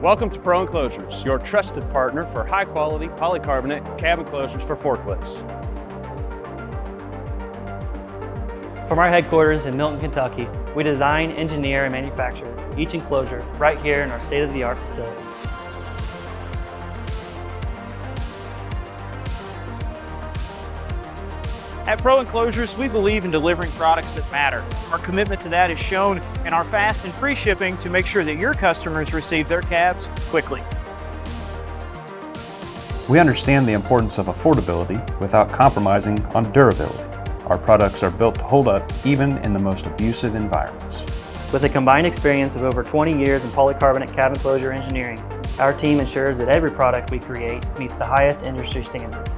Welcome to ProEnclosures, your trusted partner for high-quality polycarbonate cab enclosures for forklifts. From our headquarters in Milton, Kentucky, we design, engineer, and manufacture each enclosure right here in our state-of-the-art facility. At ProEnclosures, we believe in delivering products that matter. Our commitment to that is shown in our fast and free shipping to make sure that your customers receive their cabs quickly. We understand the importance of affordability without compromising on durability. Our products are built to hold up even in the most abusive environments. With a combined experience of over 20 years in polycarbonate cab enclosure engineering, our team ensures that every product we create meets the highest industry standards.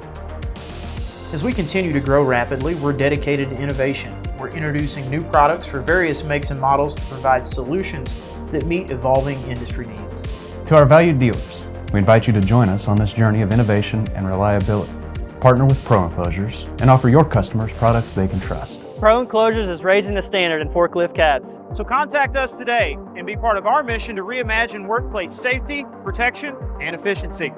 As we continue to grow rapidly, we're dedicated to innovation. We're introducing new products for various makes and models to provide solutions that meet evolving industry needs. To our valued dealers, we invite you to join us on this journey of innovation and reliability. Partner with ProEnclosures and offer your customers products they can trust. ProEnclosures is raising the standard in forklift cabs. So contact us today and be part of our mission to reimagine workplace safety, protection, and efficiency.